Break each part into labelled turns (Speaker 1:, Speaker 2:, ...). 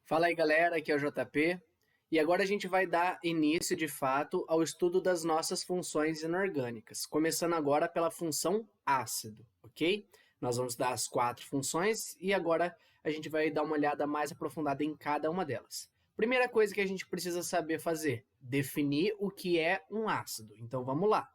Speaker 1: Fala aí galera, aqui é o JP e agora a gente vai dar início de fato ao estudo das nossas funções inorgânicas, começando agora pela função ácido, ok? Nós vamos dar as 4 funções e agora a gente vai dar uma olhada mais aprofundada em cada uma delas. Primeira coisa que a gente precisa saber fazer, definir o que é um ácido. Então vamos lá.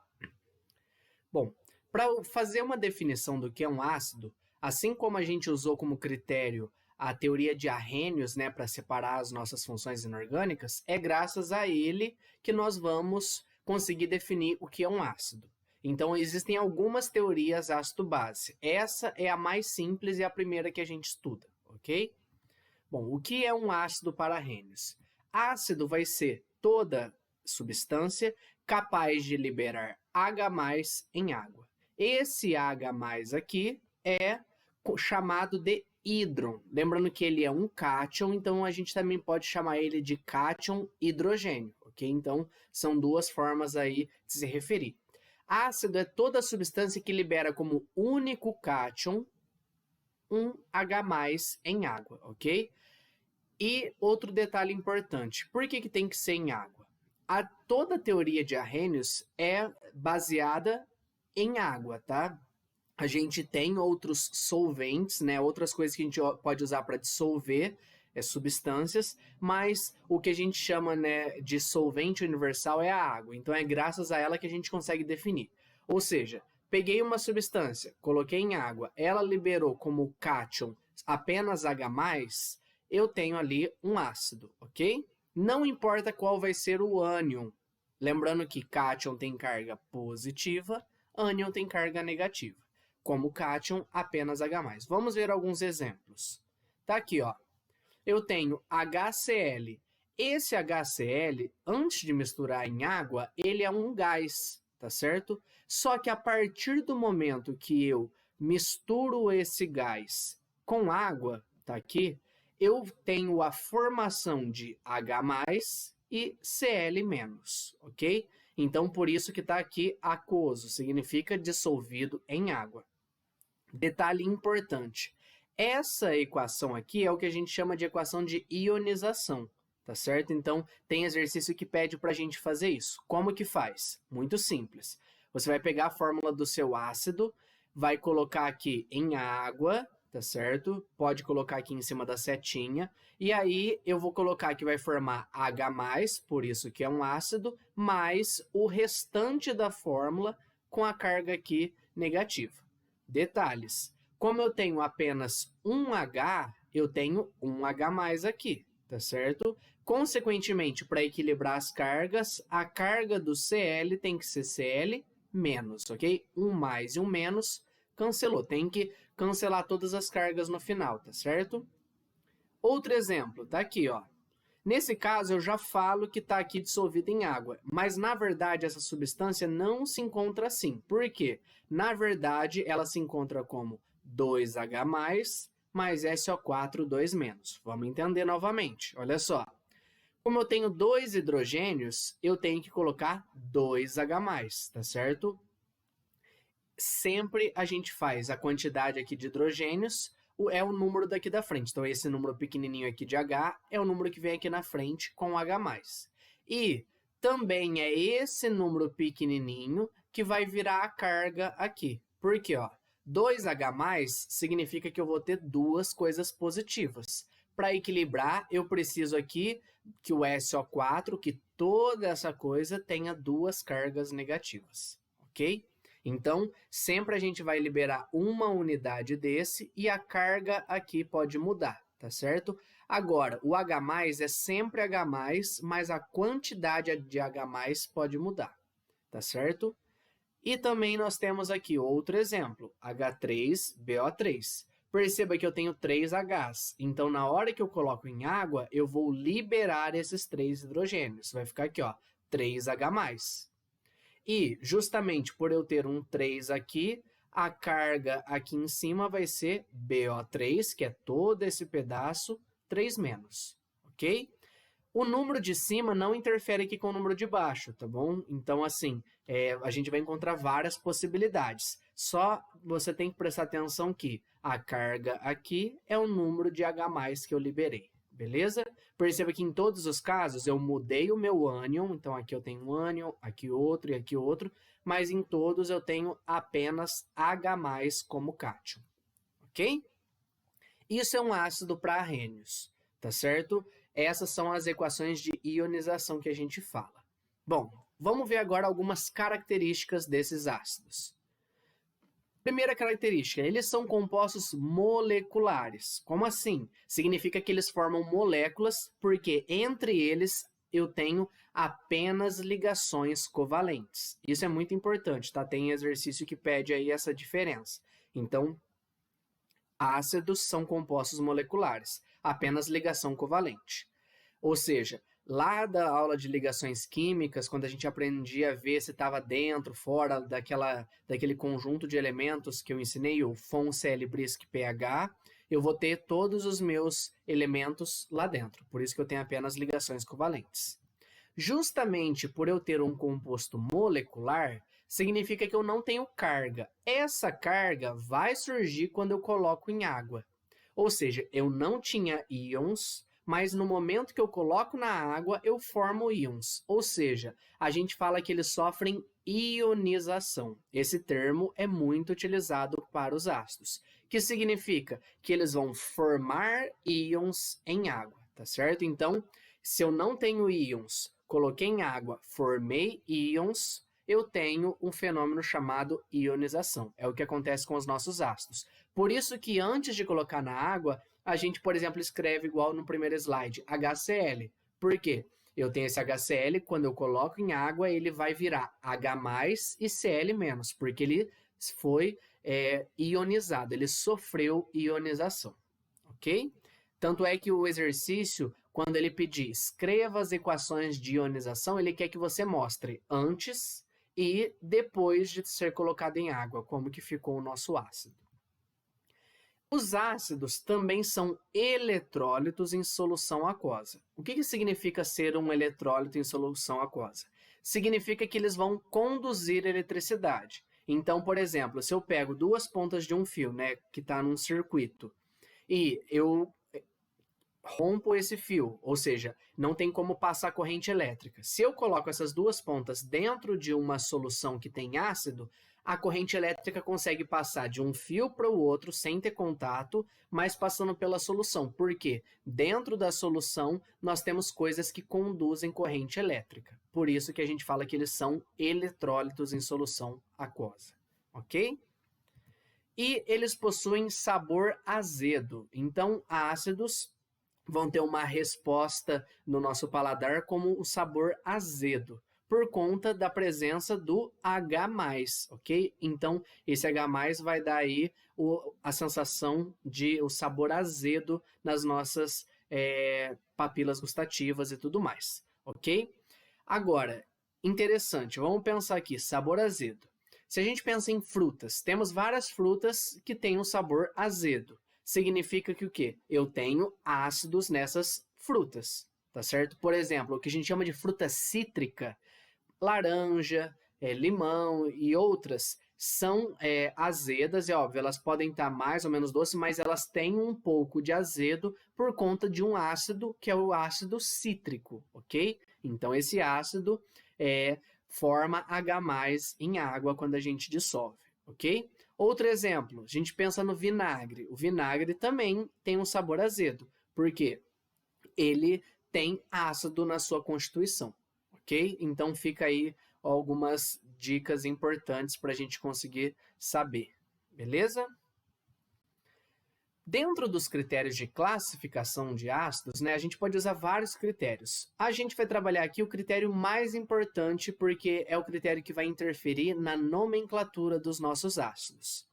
Speaker 1: Bom, para fazer uma definição do que é um ácido, assim como a gente usou como critério a teoria de Arrhenius, né, para separar as nossas funções inorgânicas, é graças a ele que nós vamos conseguir definir o que é um ácido. Então, existem algumas teorias ácido-base. Essa é a mais simples e a primeira que a gente estuda, ok? Bom, o que é um ácido para Arrhenius? Ácido vai ser toda substância capaz de liberar H+ em água. Esse H+ aqui é chamado de hídron. Lembrando que ele é um cátion, então a gente também pode chamar ele de cátion hidrogênio, ok? Então, são duas formas aí de se referir. Ácido é toda substância que libera como único cátion um H+ em água, ok? E outro detalhe importante, por que tem que ser em água? Toda a teoria de Arrhenius é baseada em água, tá? A gente tem outros solventes, né, outras coisas que a gente pode usar para dissolver substâncias, mas o que a gente chama, né, de solvente universal é a água. Então é graças a ela que a gente consegue definir. Ou seja, peguei uma substância, coloquei em água, ela liberou como cátion apenas H+, eu tenho ali um ácido, ok? Não importa qual vai ser o ânion. Lembrando que cátion tem carga positiva, ânion tem carga negativa. Como cátion, apenas H+. Vamos ver alguns exemplos. Tá aqui, ó. Eu tenho HCl. Esse HCl, antes de misturar em água, ele é um gás, tá certo? Só que a partir do momento que eu misturo esse gás com água, tá aqui, eu tenho a formação de H+ e Cl-, ok? Então, por isso que está aqui aquoso, significa dissolvido em água. Detalhe importante, essa equação aqui é o que a gente chama de equação de ionização, tá certo? Então, tem exercício que pede para a gente fazer isso. Como que faz? Muito simples. Você vai pegar a fórmula do seu ácido, vai colocar aqui em água, tá certo? Pode colocar aqui em cima da setinha. E aí, eu vou colocar que vai formar H+, por isso que é um ácido, mais o restante da fórmula com a carga aqui negativa. Detalhes. Como eu tenho apenas um H, eu tenho um H+ aqui, tá certo? Consequentemente, para equilibrar as cargas, a carga do Cl tem que ser Cl-, ok? Um mais e um menos, cancelou. Tem que cancelar todas as cargas no final, tá certo? Outro exemplo, tá aqui, ó. Nesse caso, eu já falo que está aqui dissolvida em água, mas na verdade essa substância não se encontra assim. Por quê? Na verdade, ela se encontra como 2H+, mais SO4, 2-. Vamos entender novamente, olha só. Como eu tenho 2 hidrogênios, eu tenho que colocar 2H+, tá certo? Sempre a gente faz a quantidade aqui de hidrogênios, é o número daqui da frente. Então, esse número pequenininho aqui de H é o número que vem aqui na frente com H+. E também é esse número pequenininho que vai virar a carga aqui. Por quê? 2H+ significa que eu vou ter duas coisas positivas. Para equilibrar, eu preciso aqui que o SO4, que toda essa coisa tenha duas cargas negativas, ok? Então, sempre a gente vai liberar uma unidade desse e a carga aqui pode mudar, tá certo? Agora, o H+ é sempre H+, mas a quantidade de H+ pode mudar, tá certo? E também nós temos aqui outro exemplo, H3BO3. Perceba que eu tenho 3 Hs, então na hora que eu coloco em água, eu vou liberar esses 3 hidrogênios. Vai ficar aqui, ó, 3H+. E, justamente por eu ter um 3 aqui, a carga aqui em cima vai ser BO3, que é todo esse pedaço, 3-, ok? O número de cima não interfere aqui com o número de baixo, tá bom? Então, assim, a gente vai encontrar várias possibilidades. Só você tem que prestar atenção que a carga aqui é o número de H+ que eu liberei, beleza? Perceba que em todos os casos eu mudei o meu ânion, então aqui eu tenho um ânion, aqui outro e aqui outro, mas em todos eu tenho apenas H+ como cátion, ok? Isso é um ácido para arrênios, tá certo? Essas são as equações de ionização que a gente fala. Bom, vamos ver agora algumas características desses ácidos. Primeira característica, eles são compostos moleculares. Como assim? Significa que eles formam moléculas porque entre eles eu tenho apenas ligações covalentes. Isso é muito importante, tá? Tem exercício que pede aí essa diferença. Então, ácidos são compostos moleculares, apenas ligação covalente. Ou seja, lá da aula de ligações químicas, quando a gente aprendia a ver se estava dentro, fora daquele conjunto de elementos que eu ensinei, o FON-CL-BRISC-pH, eu vou ter todos os meus elementos lá dentro. Por isso que eu tenho apenas ligações covalentes. Justamente por eu ter um composto molecular, significa que eu não tenho carga. Essa carga vai surgir quando eu coloco em água. Ou seja, eu não tinha íons, mas no momento que eu coloco na água, eu formo íons. Ou seja, a gente fala que eles sofrem ionização. Esse termo é muito utilizado para os ácidos, que significa que eles vão formar íons em água, tá certo? Então, se eu não tenho íons, coloquei em água, formei íons, eu tenho um fenômeno chamado ionização. É o que acontece com os nossos ácidos. Por isso que antes de colocar na água, a gente, por exemplo, escreve igual no primeiro slide, HCl. Por quê? Eu tenho esse HCl, quando eu coloco em água, ele vai virar H+ e Cl-, porque ele foi ionizado, ele sofreu ionização, ok? Tanto é que o exercício, quando ele pedir escreva as equações de ionização, ele quer que você mostre antes e depois de ser colocado em água, como que ficou o nosso ácido. Os ácidos também são eletrólitos em solução aquosa. O que significa ser um eletrólito em solução aquosa? Significa que eles vão conduzir eletricidade. Então, por exemplo, se eu pego duas pontas de um fio, né, que está num circuito, e eu rompo esse fio, ou seja, não tem como passar corrente elétrica. Se eu coloco essas duas pontas dentro de uma solução que tem ácido, a corrente elétrica consegue passar de um fio para o outro sem ter contato, mas passando pela solução. Por quê? Dentro da solução, nós temos coisas que conduzem corrente elétrica. Por isso que a gente fala que eles são eletrólitos em solução aquosa. Ok? E eles possuem sabor azedo. Então, ácidos vão ter uma resposta no nosso paladar como o sabor azedo, por conta da presença do H+, ok? Então, esse H+ vai dar aí a sensação de o sabor azedo nas nossas papilas gustativas e tudo mais, ok? Agora, interessante, vamos pensar aqui, sabor azedo. Se a gente pensa em frutas, temos várias frutas que têm um sabor azedo. Significa que o quê? Eu tenho ácidos nessas frutas, tá certo? Por exemplo, o que a gente chama de fruta cítrica, laranja, limão e outras, são azedas, é óbvio, elas podem estar mais ou menos doces, mas elas têm um pouco de azedo por conta de um ácido, que é o ácido cítrico, ok? Então, esse ácido forma H+ em água quando a gente dissolve, ok? Outro exemplo, a gente pensa no vinagre. O vinagre também tem um sabor azedo, porque ele tem ácido na sua constituição, ok? Então fica aí algumas dicas importantes para a gente conseguir saber, beleza? Dentro dos critérios de classificação de ácidos, né, a gente pode usar vários critérios. A gente vai trabalhar aqui o critério mais importante, porque é o critério que vai interferir na nomenclatura dos nossos ácidos.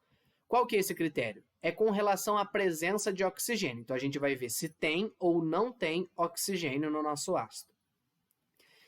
Speaker 1: Qual que é esse critério? É com relação à presença de oxigênio. Então, a gente vai ver se tem ou não tem oxigênio no nosso ácido.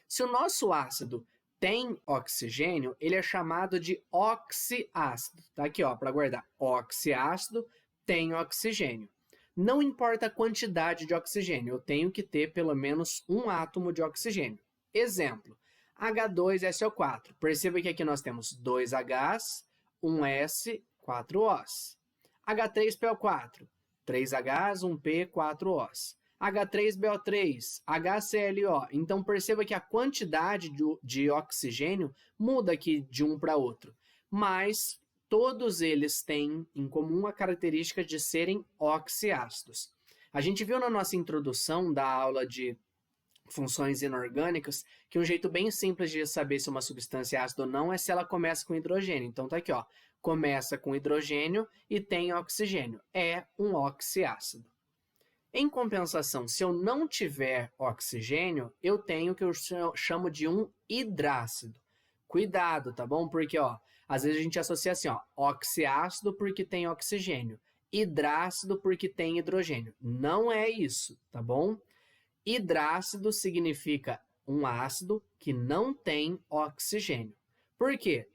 Speaker 1: Se o nosso ácido tem oxigênio, ele é chamado de oxiácido. Tá aqui, ó, para guardar. Oxiácido tem oxigênio. Não importa a quantidade de oxigênio, eu tenho que ter pelo menos um átomo de oxigênio. Exemplo, H2SO4. Perceba que aqui nós temos 2 Hs, 1 S, 4 Os. H3PO4, 3 Hs, 1 P, 4 Os. H3BO3, HClO. Então, perceba que a quantidade de oxigênio muda aqui de um para outro, mas todos eles têm em comum a característica de serem oxiácidos. A gente viu na nossa introdução da aula de funções inorgânicas que um jeito bem simples de saber se uma substância é ácida ou não é se ela começa com hidrogênio. Então tá aqui, ó, começa com hidrogênio e tem oxigênio. É um oxiácido. Em compensação, se eu não tiver oxigênio, eu tenho o que eu chamo de um hidrácido. Cuidado, tá bom? Porque, ó, às vezes a gente associa assim, ó, oxiácido porque tem oxigênio, hidrácido porque tem hidrogênio. Não é isso, tá bom? Hidrácido significa um ácido que não tem oxigênio. Por quê?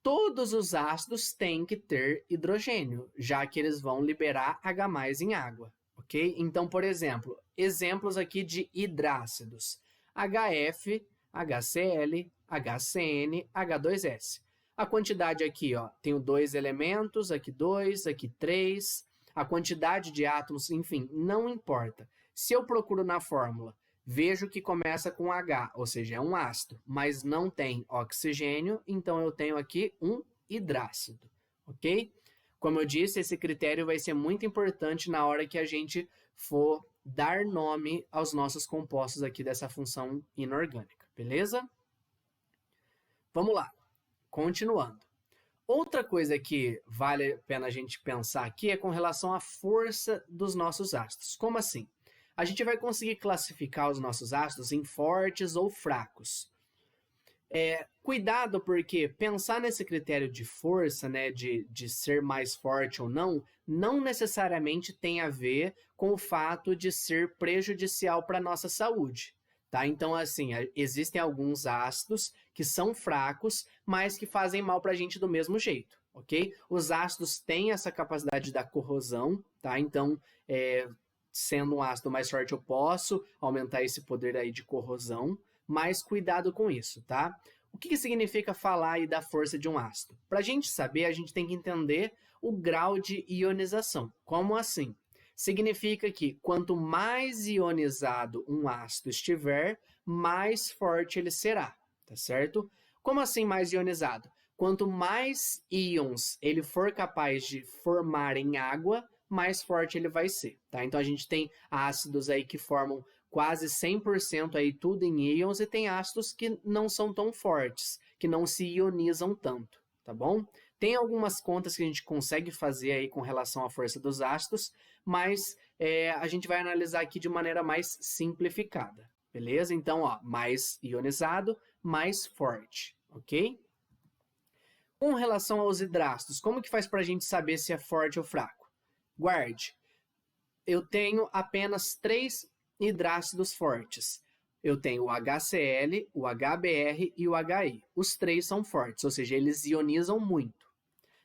Speaker 1: Todos os ácidos têm que ter hidrogênio, já que eles vão liberar H+ em água, ok? Então, por exemplo, exemplos aqui de hidrácidos: HF, HCl, HCN, H2S. A quantidade aqui, ó, tenho 2 elementos, aqui 2, aqui 3. A quantidade de átomos, enfim, não importa. Se eu procuro na fórmula, vejo que começa com H, ou seja, é um ácido, mas não tem oxigênio, então eu tenho aqui um hidrácido, ok? Como eu disse, esse critério vai ser muito importante na hora que a gente for dar nome aos nossos compostos aqui dessa função inorgânica, beleza? Vamos lá, continuando. Outra coisa que vale a pena a gente pensar aqui é com relação à força dos nossos ácidos. Como assim? A gente vai conseguir classificar os nossos ácidos em fortes ou fracos. Cuidado, porque pensar nesse critério de força, né, de ser mais forte ou não necessariamente tem a ver com o fato de ser prejudicial para a nossa saúde. Tá? Então, assim, existem alguns ácidos que são fracos, mas que fazem mal para a gente do mesmo jeito, ok? Os ácidos têm essa capacidade da corrosão, tá? Então, sendo um ácido mais forte, eu posso aumentar esse poder aí de corrosão, mas cuidado com isso, tá? O que significa falar aí da força de um ácido? Para a gente saber, a gente tem que entender o grau de ionização. Como assim? Significa que quanto mais ionizado um ácido estiver, mais forte ele será, tá certo? Como assim mais ionizado? Quanto mais íons ele for capaz de formar em água, mais forte ele vai ser, tá? Então a gente tem ácidos aí que formam quase 100% aí tudo em íons e tem ácidos que não são tão fortes, que não se ionizam tanto, tá bom? Tem algumas contas que a gente consegue fazer aí com relação à força dos ácidos, mas a gente vai analisar aqui de maneira mais simplificada, beleza? Então, ó, mais ionizado, mais forte, ok? Com relação aos hidrácidos, como que faz para a gente saber se é forte ou fraco? Guarde, eu tenho apenas 3 hidrácidos fortes. Eu tenho o HCl, o HBr e o HI. Os 3 são fortes, ou seja, eles ionizam muito.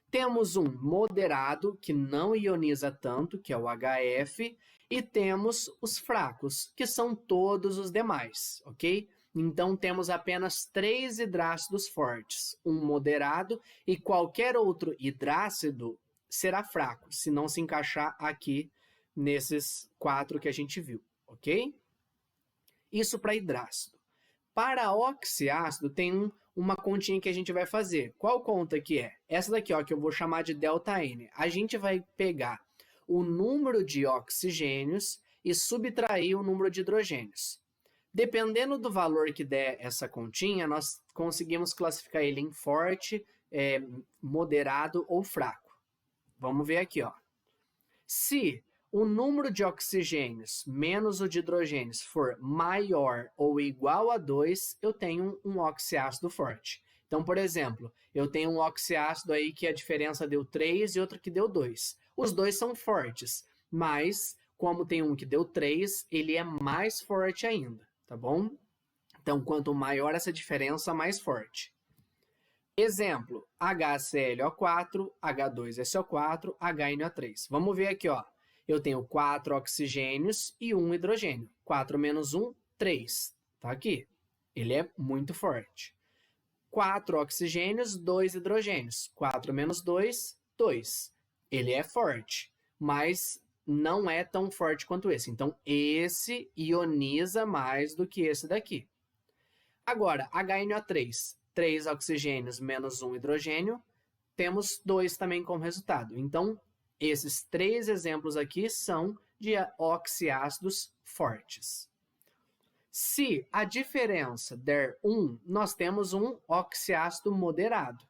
Speaker 1: Temos um moderado, que não ioniza tanto, que é o HF, e temos os fracos, que são todos os demais, ok? Então, temos apenas 3 hidrácidos fortes, um moderado, e qualquer outro hidrácido será fraco, se não se encaixar aqui nesses 4 que a gente viu, ok? Isso para hidrácido. Para oxiácido, tem uma continha que a gente vai fazer. Qual conta que é? Essa daqui, ó, que eu vou chamar de ΔN. A gente vai pegar o número de oxigênios e subtrair o número de hidrogênios. Dependendo do valor que der essa continha, nós conseguimos classificar ele em forte, moderado ou fraco. Vamos ver aqui, ó. Se o número de oxigênios menos o de hidrogênios for maior ou igual a 2, eu tenho um oxiácido forte. Então, por exemplo, eu tenho um oxiácido aí que a diferença deu 3 e outro que deu 2. Os dois são fortes, mas como tem um que deu 3, ele é mais forte ainda, tá bom? Então, quanto maior essa diferença, mais forte. Exemplo, HClO4, H2SO4, HNO3. Vamos ver aqui, ó. Eu tenho 4 oxigênios e 1 hidrogênio. 4 menos 1, 3. Tá aqui. Ele é muito forte. 4 oxigênios, 2 hidrogênios. 4 menos 2, 2. Ele é forte, mas não é tão forte quanto esse. Então, esse ioniza mais do que esse daqui. Agora, HNO3, 3 oxigênios menos 1 hidrogênio, temos 2 também como resultado. Então, esses 3 exemplos aqui são de oxiácidos fortes. Se a diferença der 1, nós temos um oxiácido moderado.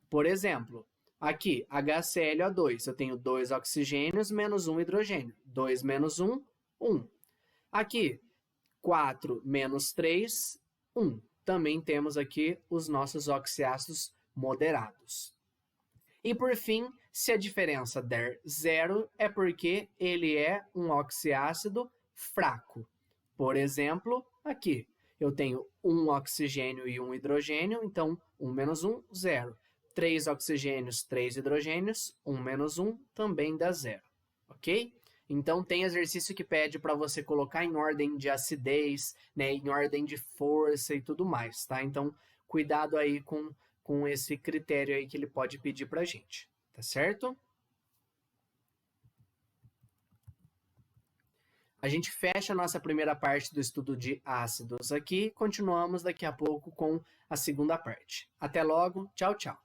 Speaker 1: Por exemplo, aqui, HClO2, eu tenho 2 oxigênios menos 1 hidrogênio. 2 menos 1, 1. Aqui, 4 menos 3, 1. Também temos aqui os nossos oxiácidos moderados. E por fim, se a diferença der 0, é porque ele é um oxiácido fraco. Por exemplo, aqui, eu tenho 1 oxigênio e 1 hidrogênio, então 1 menos 1, 0. 3 oxigênios, 3 hidrogênios, 1 menos 1 também dá 0, ok? Então, tem exercício que pede para você colocar em ordem de acidez, né, em ordem de força e tudo mais, tá? Então, cuidado aí com esse critério aí que ele pode pedir para a gente, tá certo? A gente fecha a nossa primeira parte do estudo de ácidos aqui, continuamos daqui a pouco com a segunda parte. Até logo, tchau, tchau!